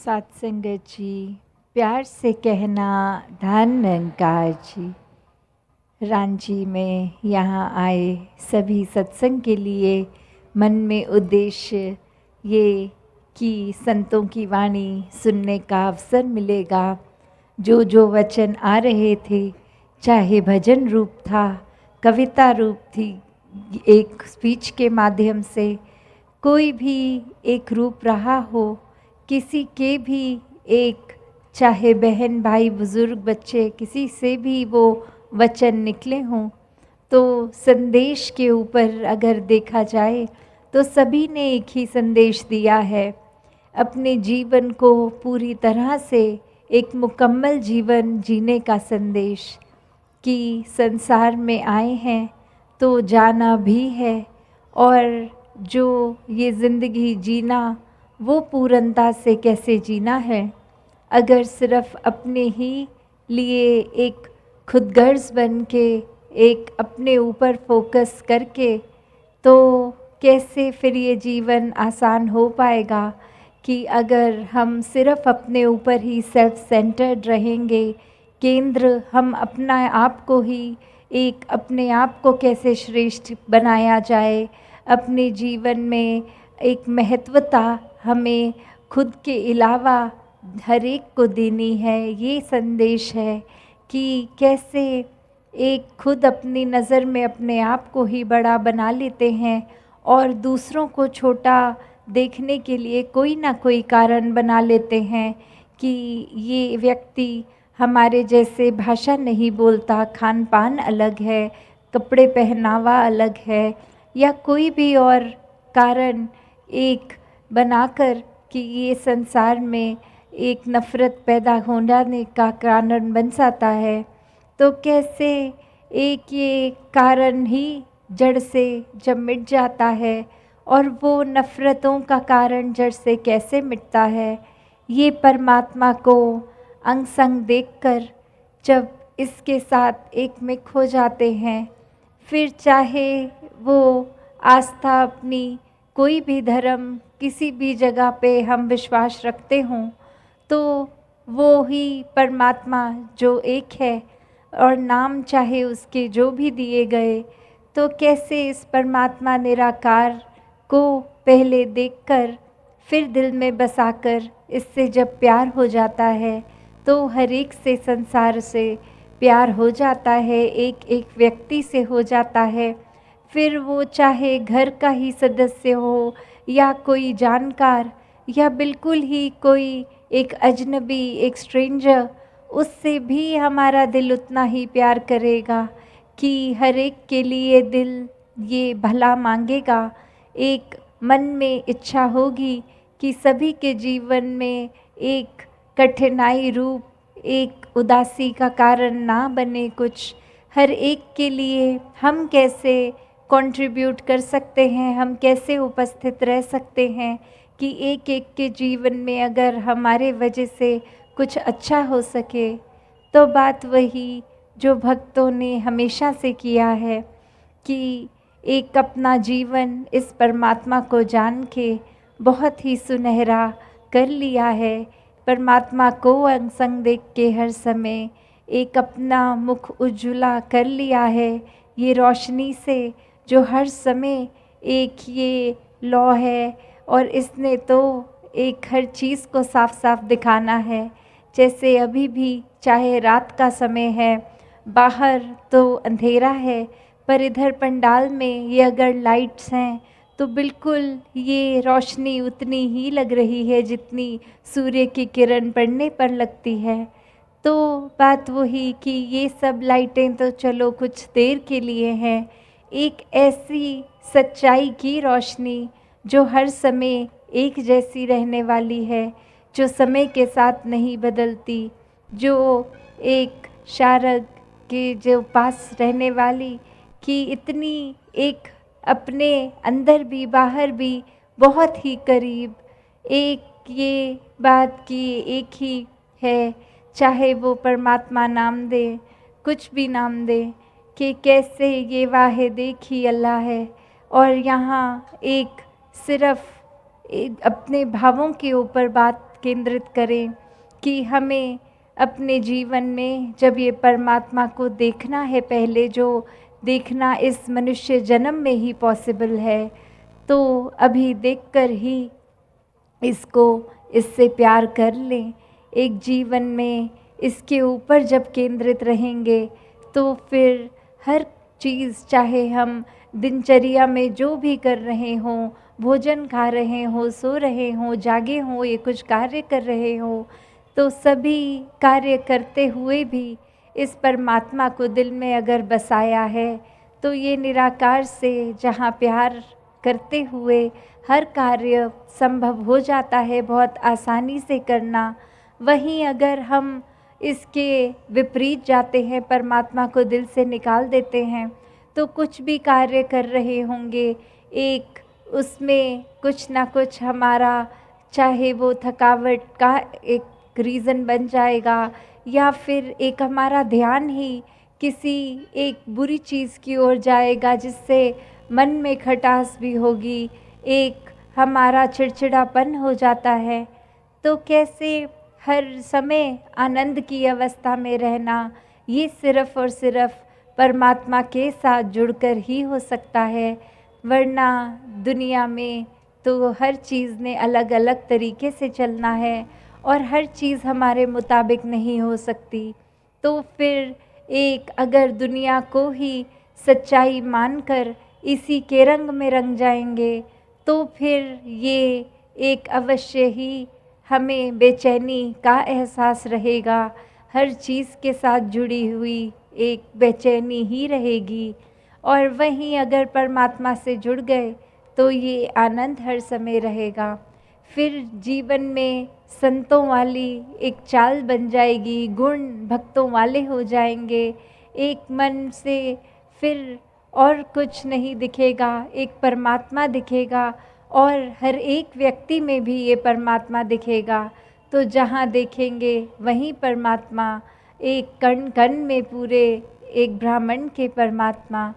सात संगत जी, प्यार से कहना धन निरंकार जी। रांची में यहाँ आए सभी सत्संग के लिए मन में उद्देश्य ये कि संतों की वाणी सुनने का अवसर मिलेगा। जो जो वचन आ रहे थे, चाहे भजन रूप था, कविता रूप थी, एक स्पीच के माध्यम से, कोई भी एक रूप रहा हो, किसी के भी एक, चाहे बहन भाई बुजुर्ग बच्चे, किसी से भी वो वचन निकले हों, तो संदेश के ऊपर अगर देखा जाए तो सभी ने एक ही संदेश दिया है। अपने जीवन को पूरी तरह से एक मुकम्मल जीवन जीने का संदेश, कि संसार में आए हैं तो जाना भी है, और जो ये ज़िंदगी जीना वो पूर्णता से कैसे जीना है। अगर सिर्फ अपने ही लिए एक खुदगर्ज बन के, एक अपने ऊपर फोकस करके, तो कैसे फिर ये जीवन आसान हो पाएगा। कि अगर हम सिर्फ अपने ऊपर ही सेल्फ सेंटर्ड रहेंगे, केंद्र हम अपना आप को ही, एक अपने आप को कैसे श्रेष्ठ बनाया जाए, अपने जीवन में एक महत्वता हमें खुद के अलावा हर एक को देनी है। ये संदेश है कि कैसे एक खुद अपनी नज़र में अपने आप को ही बड़ा बना लेते हैं और दूसरों को छोटा देखने के लिए कोई ना कोई कारण बना लेते हैं कि ये व्यक्ति हमारे जैसे भाषा नहीं बोलता, खान पान अलग है, कपड़े पहनावा अलग है, या कोई भी और कारण एक बनाकर कि ये संसार में एक नफ़रत पैदा होने का कारण बन जाता है। तो कैसे एक ये कारण ही जड़ से जब मिट जाता है, और वो नफ़रतों का कारण जड़ से कैसे मिटता है, ये परमात्मा को अंग संग देखकर जब इसके साथ एक मिक हो जाते हैं, फिर चाहे वो आस्था अपनी कोई भी धर्म किसी भी जगह पे हम विश्वास रखते हों, तो वो ही परमात्मा जो एक है, और नाम चाहे उसके जो भी दिए गए, तो कैसे इस परमात्मा निराकार को पहले देखकर फिर दिल में बसाकर इससे जब प्यार हो जाता है, तो हर एक से संसार से प्यार हो जाता है, एक एक व्यक्ति से हो जाता है। फिर वो चाहे घर का ही सदस्य हो, या कोई जानकार, या बिल्कुल ही कोई एक अजनबी, एक स्ट्रेंजर, उससे भी हमारा दिल उतना ही प्यार करेगा कि हर एक के लिए दिल ये भला मांगेगा। एक मन में इच्छा होगी कि सभी के जीवन में एक कठिनाई रूप एक उदासी का कारण ना बने कुछ। हर एक के लिए हम कैसे कंट्रीब्यूट कर सकते हैं, हम कैसे उपस्थित रह सकते हैं कि एक एक के जीवन में अगर हमारे वजह से कुछ अच्छा हो सके। तो बात वही जो भक्तों ने हमेशा से किया है कि एक अपना जीवन इस परमात्मा को जान के बहुत ही सुनहरा कर लिया है। परमात्मा को अंग संग देख के हर समय एक अपना मुख उज्ज्वला कर लिया है, ये रोशनी से जो हर समय एक ये लौ है, और इसने तो एक हर चीज़ को साफ साफ दिखाना है। जैसे अभी भी चाहे रात का समय है, बाहर तो अंधेरा है, पर इधर पंडाल में ये अगर लाइट्स हैं तो बिल्कुल ये रोशनी उतनी ही लग रही है जितनी सूर्य की किरण पड़ने पर लगती है। तो बात वही कि ये सब लाइटें तो चलो कुछ देर के लिए हैं, एक ऐसी सच्चाई की रोशनी जो हर समय एक जैसी रहने वाली है, जो समय के साथ नहीं बदलती, जो एक शारद के जो पास रहने वाली, कि इतनी एक अपने अंदर भी बाहर भी बहुत ही करीब एक ये बात की एक ही है, चाहे वो परमात्मा नाम दे, कुछ भी नाम दे, कि कैसे ये वाहिद एक ही अल्लाह है। और यहाँ एक सिर्फ एक अपने भावों के ऊपर बात केंद्रित करें कि हमें अपने जीवन में जब ये परमात्मा को देखना है, पहले जो देखना इस मनुष्य जन्म में ही पॉसिबल है, तो अभी देखकर ही इसको, इससे प्यार कर लें। एक जीवन में इसके ऊपर जब केंद्रित रहेंगे तो फिर हर चीज़, चाहे हम दिनचर्या में जो भी कर रहे हों, भोजन खा रहे हों, सो रहे हों, जागे हों, ये कुछ कार्य कर रहे हों, तो सभी कार्य करते हुए भी इस परमात्मा को दिल में अगर बसाया है तो ये निराकार से जहाँ प्यार करते हुए हर कार्य संभव हो जाता है बहुत आसानी से करना। वहीं अगर हम इसके विपरीत जाते हैं, परमात्मा को दिल से निकाल देते हैं, तो कुछ भी कार्य कर रहे होंगे, एक उसमें कुछ ना कुछ हमारा, चाहे वो थकावट का एक रीज़न बन जाएगा, या फिर एक हमारा ध्यान ही किसी एक बुरी चीज़ की ओर जाएगा जिससे मन में खटास भी होगी, एक हमारा चिड़चिड़ापन हो जाता है। तो कैसे हर समय आनंद की अवस्था में रहना, ये सिर्फ़ और सिर्फ़ परमात्मा के साथ जुड़कर ही हो सकता है, वरना दुनिया में तो हर चीज़ ने अलग अलग तरीके से चलना है और हर चीज़ हमारे मुताबिक नहीं हो सकती। तो फिर एक अगर दुनिया को ही सच्चाई मानकर इसी के रंग में रंग जाएंगे, तो फिर ये एक अवश्य ही हमें बेचैनी का एहसास रहेगा, हर चीज़ के साथ जुड़ी हुई एक बेचैनी ही रहेगी। और वहीं अगर परमात्मा से जुड़ गए तो ये आनंद हर समय रहेगा। फिर जीवन में संतों वाली एक चाल बन जाएगी, गुण भक्तों वाले हो जाएंगे, एक मन से फिर और कुछ नहीं दिखेगा, एक परमात्मा दिखेगा और हर एक व्यक्ति में भी ये परमात्मा दिखेगा। तो जहाँ देखेंगे वहीं परमात्मा, एक कण कण में पूरे एक ब्राह्मण के परमात्मा।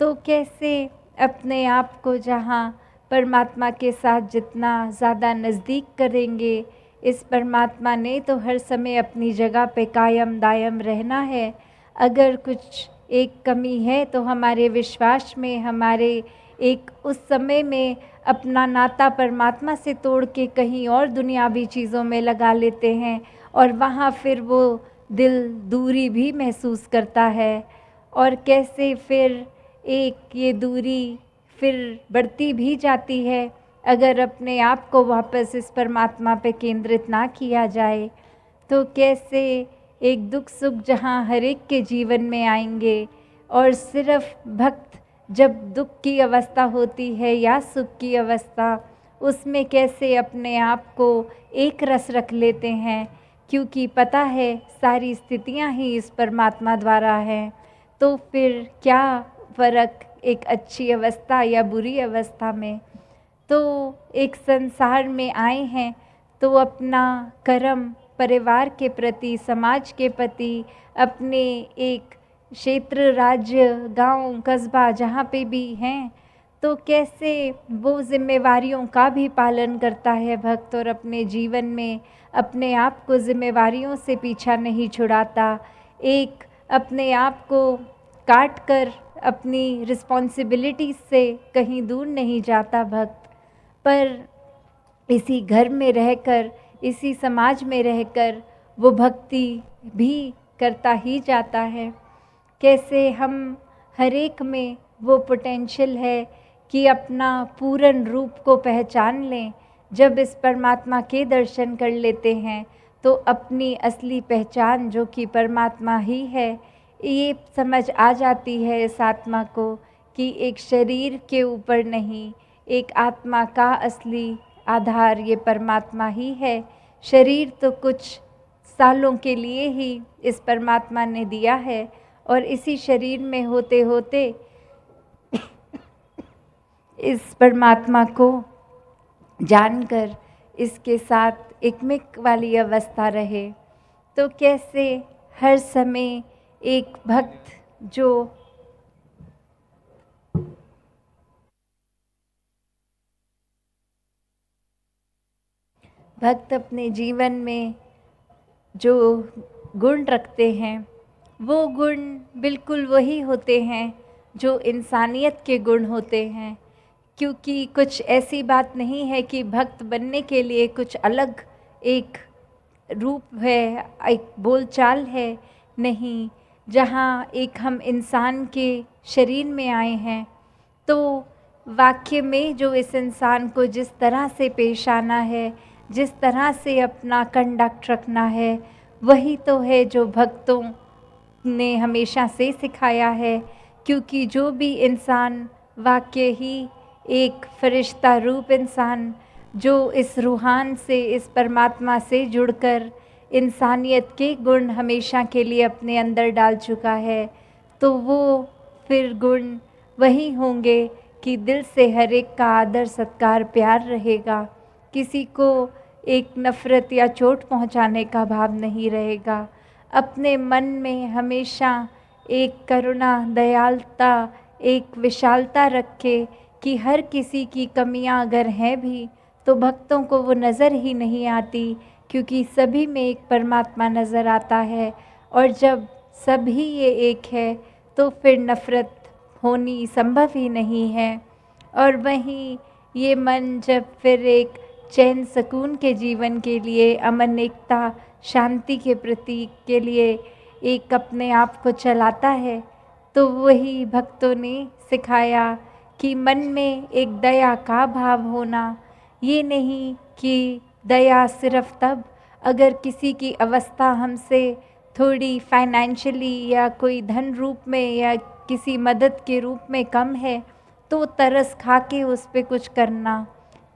तो कैसे अपने आप को जहाँ परमात्मा के साथ जितना ज़्यादा नज़दीक करेंगे, इस परमात्मा ने तो हर समय अपनी जगह पे कायम दायम रहना है। अगर कुछ एक कमी है तो हमारे विश्वास में, हमारे एक उस समय में अपना नाता परमात्मा से तोड़ के कहीं और दुनियावी चीज़ों में लगा लेते हैं और वहाँ फिर वो दिल दूरी भी महसूस करता है। और कैसे फिर एक ये दूरी फिर बढ़ती भी जाती है अगर अपने आप को वापस इस परमात्मा पे केंद्रित ना किया जाए। तो कैसे एक दुख सुख जहाँ हर एक के जीवन में आएंगे और सिर्फ भक्त जब दुख की अवस्था होती है या सुख की अवस्था, उसमें कैसे अपने आप को एक रस रख लेते हैं, क्योंकि पता है सारी स्थितियाँ ही इस परमात्मा द्वारा हैं। तो फिर क्या फ़र्क एक अच्छी अवस्था या बुरी अवस्था में। तो एक संसार में आए हैं तो अपना कर्म परिवार के प्रति, समाज के प्रति, अपने एक क्षेत्र, राज्य, गांव, कस्बा जहाँ पे भी हैं, तो कैसे वो जिम्मेवारियों का भी पालन करता है भक्त और अपने जीवन में अपने आप को जिम्मेवारियों से पीछा नहीं छुड़ाता, एक अपने आप को काट कर अपनी रिस्पॉन्सिबिलिटी से कहीं दूर नहीं जाता भक्त, पर इसी घर में रहकर, इसी समाज में रहकर वो भक्ति भी करता ही जाता है। कैसे हम हर एक में वो पोटेंशियल है कि अपना पूर्ण रूप को पहचान लें। जब इस परमात्मा के दर्शन कर लेते हैं तो अपनी असली पहचान जो कि परमात्मा ही है, ये समझ आ जाती है इस आत्मा को कि एक शरीर के ऊपर नहीं, एक आत्मा का असली आधार ये परमात्मा ही है। शरीर तो कुछ सालों के लिए ही इस परमात्मा ने दिया है और इसी शरीर में होते होते इस परमात्मा को जानकर इसके साथ एकमिक वाली अवस्था रहे। तो कैसे हर समय एक भक्त जो भक्त अपने जीवन में जो गुण रखते हैं वो गुण बिल्कुल वही होते हैं जो इंसानियत के गुण होते हैं, क्योंकि कुछ ऐसी बात नहीं है कि भक्त बनने के लिए कुछ अलग एक रूप है, एक बोलचाल है। नहीं, जहाँ एक हम इंसान के शरीर में आए हैं तो वाक्य में जो इस इंसान को जिस तरह से पेश आना है, जिस तरह से अपना कंडक्ट रखना है, वही तो है जो भक्तों ने हमेशा से सिखाया है। क्योंकि जो भी इंसान वाक्य ही एक फरिश्ता रूप इंसान जो इस रूहान से, इस परमात्मा से जुड़कर इंसानियत के गुण हमेशा के लिए अपने अंदर डाल चुका है, तो वो फिर गुण वही होंगे कि दिल से हर एक का आदर सत्कार प्यार रहेगा, किसी को एक नफ़रत या चोट पहुंचाने का भाव नहीं रहेगा। अपने मन में हमेशा एक करुणा, दयालुता, एक विशालता रखे कि हर किसी की कमियां अगर हैं भी तो भक्तों को वो नज़र ही नहीं आती, क्योंकि सभी में एक परमात्मा नज़र आता है। और जब सभी ये एक है तो फिर नफ़रत होनी संभव ही नहीं है। और वहीं ये मन जब फिर एक चैन सुकून के जीवन के लिए, अमन एकता शांति के प्रतीक के लिए एक अपने आप को चलाता है, तो वही भक्तों ने सिखाया कि मन में एक दया का भाव होना। ये नहीं कि दया सिर्फ तब अगर किसी की अवस्था हमसे थोड़ी फाइनेंशियली या कोई धन रूप में या किसी मदद के रूप में कम है तो तरस खा के उस पे कुछ करना।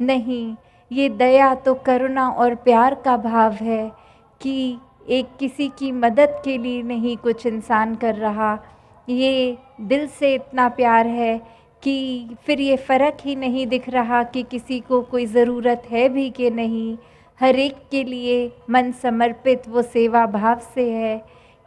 नहीं, ये दया तो करुणा और प्यार का भाव है कि एक किसी की मदद के लिए नहीं कुछ इंसान कर रहा, ये दिल से इतना प्यार है कि फिर ये फ़र्क ही नहीं दिख रहा कि किसी को कोई ज़रूरत है भी कि नहीं। हर एक के लिए मन समर्पित वो सेवा भाव से है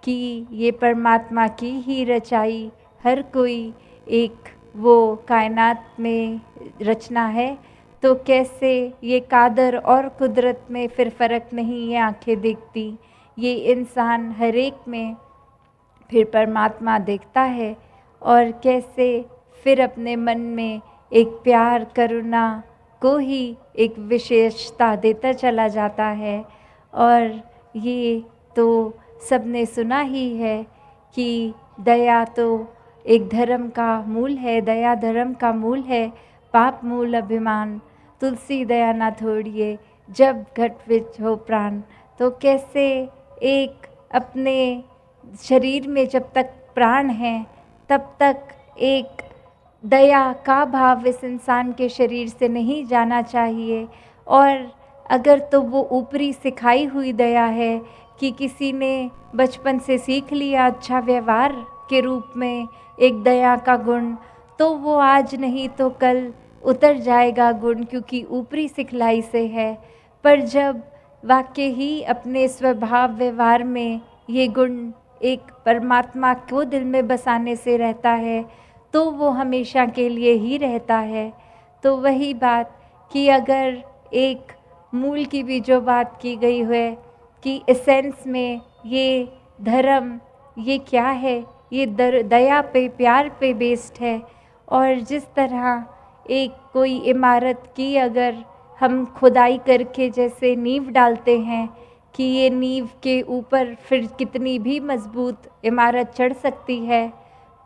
कि ये परमात्मा की ही रचाई हर कोई एक वो कायनात में रचना है। तो कैसे ये कादर और कुदरत में फिर फ़र्क नहीं ये आंखें देखती, ये इंसान हर एक में फिर परमात्मा देखता है और कैसे फिर अपने मन में एक प्यार करुणा को ही एक विशेषता देता चला जाता है। और ये तो सबने सुना ही है कि दया तो एक धर्म का मूल है, दया धर्म का मूल है, पाप मूल अभिमान, तुलसी दया ना थोड़िए जब घट विच हो प्राण। तो कैसे एक अपने शरीर में जब तक प्राण है तब तक एक दया का भाव इस इंसान के शरीर से नहीं जाना चाहिए। और अगर तो वो ऊपरी सिखाई हुई दया है कि किसी ने बचपन से सीख लिया अच्छा व्यवहार के रूप में एक दया का गुण, तो वो आज नहीं तो कल उतर जाएगा गुण, क्योंकि ऊपरी सिखलाई से है। पर जब वाकई ही अपने स्वभाव व्यवहार में ये गुण एक परमात्मा को दिल में बसाने से रहता है तो वो हमेशा के लिए ही रहता है। तो वही बात कि अगर एक मूल की भी जो बात की गई है कि एसेंस में ये धर्म ये क्या है, ये दया पे प्यार पे बेस्ड है। और जिस तरह एक कोई इमारत की अगर हम खुदाई करके जैसे नींव डालते हैं कि ये नींव के ऊपर फिर कितनी भी मजबूत इमारत चढ़ सकती है,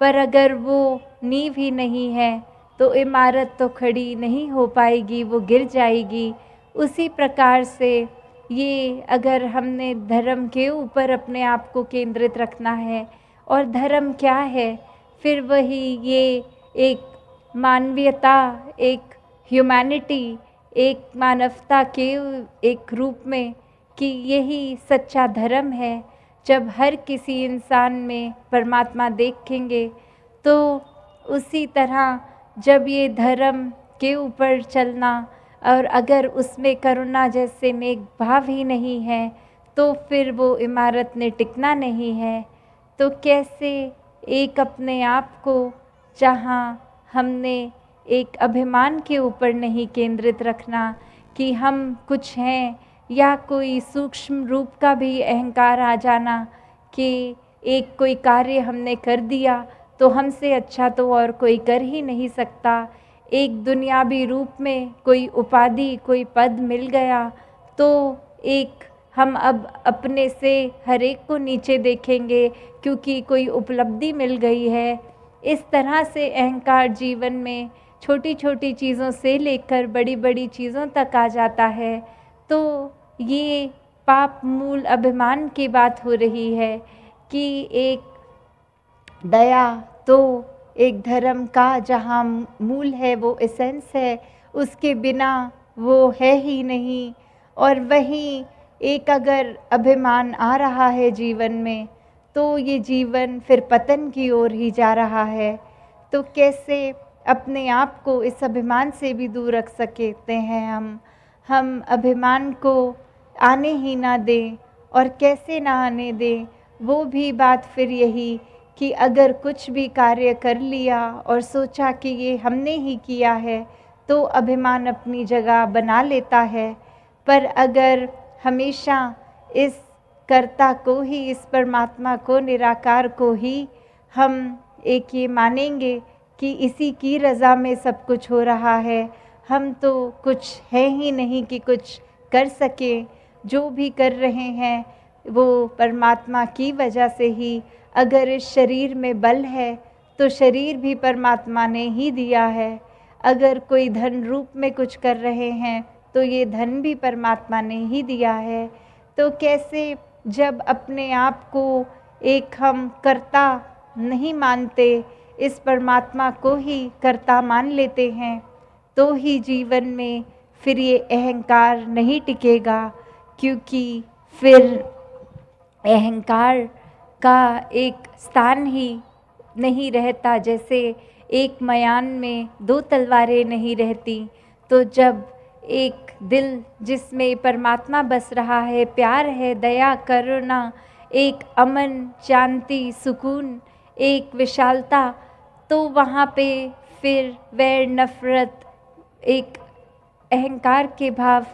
पर अगर वो नींव ही नहीं है तो इमारत तो खड़ी नहीं हो पाएगी, वो गिर जाएगी। उसी प्रकार से ये अगर हमने धर्म के ऊपर अपने आप को केंद्रित रखना है, और धर्म क्या है, फिर वही ये एक मानवीयता, एक ह्यूमैनिटी, एक मानवता के एक रूप में कि यही सच्चा धर्म है। जब हर किसी इंसान में परमात्मा देखेंगे तो उसी तरह जब ये धर्म के ऊपर चलना और अगर उसमें करुणा जैसे नेक भाव ही नहीं है तो फिर वो इमारत ने टिकना नहीं है। तो कैसे एक अपने आप को जहाँ हमने एक अभिमान के ऊपर नहीं केंद्रित रखना कि हम कुछ हैं, या कोई सूक्ष्म रूप का भी अहंकार आ जाना कि एक कोई कार्य हमने कर दिया तो हमसे अच्छा तो और कोई कर ही नहीं सकता। एक दुनियावी रूप में कोई उपाधि, कोई पद मिल गया तो एक हम अब अपने से हर एक को नीचे देखेंगे क्योंकि कोई उपलब्धि मिल गई है। इस तरह से अहंकार जीवन में छोटी छोटी चीज़ों से लेकर बड़ी बड़ी चीज़ों तक आ जाता है। तो ये पाप मूल अभिमान की बात हो रही है कि एक दया तो एक धर्म का जहाँ मूल है, वो एसेंस है, उसके बिना वो है ही नहीं। और वहीं एक अगर अभिमान आ रहा है जीवन में तो ये जीवन फिर पतन की ओर ही जा रहा है। तो कैसे अपने आप को इस अभिमान से भी दूर रख सकते हैं हम अभिमान को आने ही ना दें। और कैसे ना आने दें, वो भी बात फिर यही कि अगर कुछ भी कार्य कर लिया और सोचा कि ये हमने ही किया है तो अभिमान अपनी जगह बना लेता है। पर अगर हमेशा इस कर्ता को ही, इस परमात्मा को, निराकार को ही हम एक ये मानेंगे कि इसी की रज़ा में सब कुछ हो रहा है, हम तो कुछ है ही नहीं कि कुछ कर सकें, जो भी कर रहे हैं वो परमात्मा की वजह से ही। अगर इस शरीर में बल है तो शरीर भी परमात्मा ने ही दिया है। अगर कोई धन रूप में कुछ कर रहे हैं तो ये धन भी परमात्मा ने ही दिया है। तो कैसे जब अपने आप को एक हम कर्ता नहीं मानते, इस परमात्मा को ही कर्ता मान लेते हैं, तो ही जीवन में फिर ये अहंकार नहीं टिकेगा। क्योंकि फिर अहंकार का एक स्थान ही नहीं रहता। जैसे एक मयान में दो तलवारें नहीं रहती, तो जब एक दिल जिसमें परमात्मा बस रहा है, प्यार है, दया, करुणा, एक अमन, शांति, सुकून, एक विशालता, तो वहाँ पे फिर वैर, नफ़रत, एक अहंकार के भाव,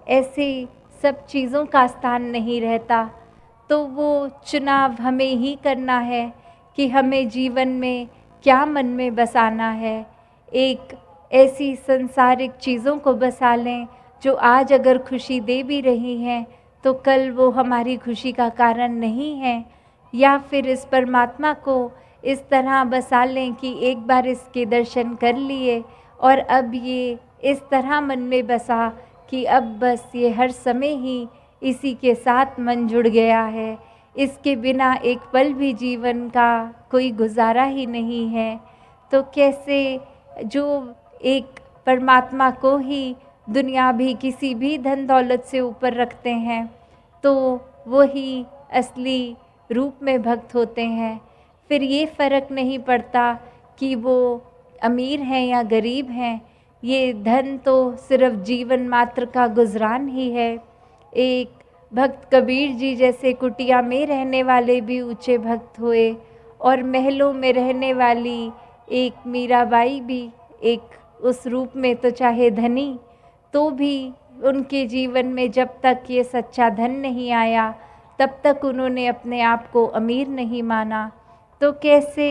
ऐसे सब चीज़ों का स्थान नहीं रहता। तो वो चुनाव हमें ही करना है कि हमें जीवन में क्या मन में बसाना है। एक ऐसी संसारिक चीज़ों को बसा लें जो आज अगर खुशी दे भी रही हैं तो कल वो हमारी खुशी का कारण नहीं है। या फिर इस परमात्मा को इस तरह बसा लें कि एक बार इसके दर्शन कर लिए और अब ये इस तरह मन में बसा कि अब बस ये हर समय ही इसी के साथ मन जुड़ गया है, इसके बिना एक पल भी जीवन का कोई गुजारा ही नहीं है। तो कैसे जो एक परमात्मा को ही दुनिया भी किसी भी धन दौलत से ऊपर रखते हैं तो वही असली रूप में भक्त होते हैं। फिर ये फ़र्क नहीं पड़ता कि वो अमीर हैं या गरीब हैं, ये धन तो सिर्फ जीवन मात्र का गुजरान ही है। एक भक्त कबीर जी जैसे कुटिया में रहने वाले भी ऊंचे भक्त हुए और महलों में रहने वाली एक मीराबाई भी एक उस रूप में तो चाहे धनी, तो भी उनके जीवन में जब तक ये सच्चा धन नहीं आया तब तक उन्होंने अपने आप को अमीर नहीं माना। तो कैसे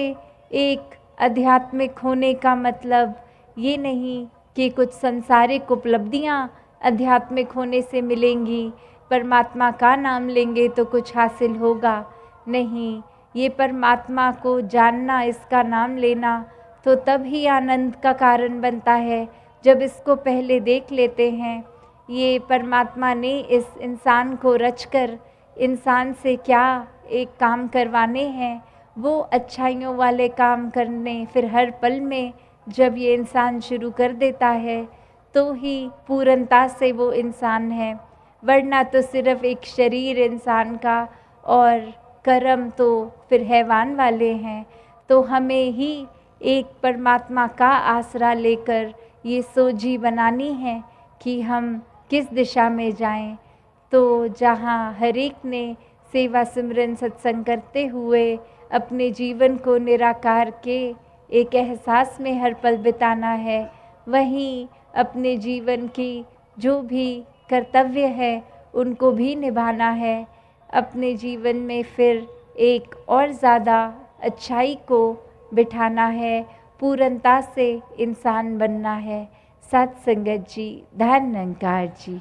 एक आध्यात्मिक होने का मतलब ये नहीं कि कुछ संसारिक उपलब्धियां आध्यात्मिक होने से मिलेंगी, परमात्मा का नाम लेंगे तो कुछ हासिल होगा, नहीं। ये परमात्मा को जानना, इसका नाम लेना तो तब ही आनंद का कारण बनता है जब इसको पहले देख लेते हैं। ये परमात्मा ने इस इंसान को रचकर इंसान से क्या एक काम करवाने हैं, वो अच्छाइयों वाले काम करने फिर हर पल में जब ये इंसान शुरू कर देता है तो ही पूर्णता से वो इंसान है। वरना तो सिर्फ एक शरीर इंसान का और कर्म तो फिर हैवान वाले हैं। तो हमें ही एक परमात्मा का आसरा लेकर ये सोझी बनानी है कि हम किस दिशा में जाएं। तो जहाँ हर एक ने सेवा सिमरन सत्संग करते हुए अपने जीवन को निराकार के एक एहसास में हर पल बिताना है, वहीं अपने जीवन की जो भी कर्तव्य है उनको भी निभाना है। अपने जीवन में फिर एक और ज़्यादा अच्छाई को बिठाना है, पूर्णता से इंसान बनना है। सत्संगत जी, धन निरंकार जी।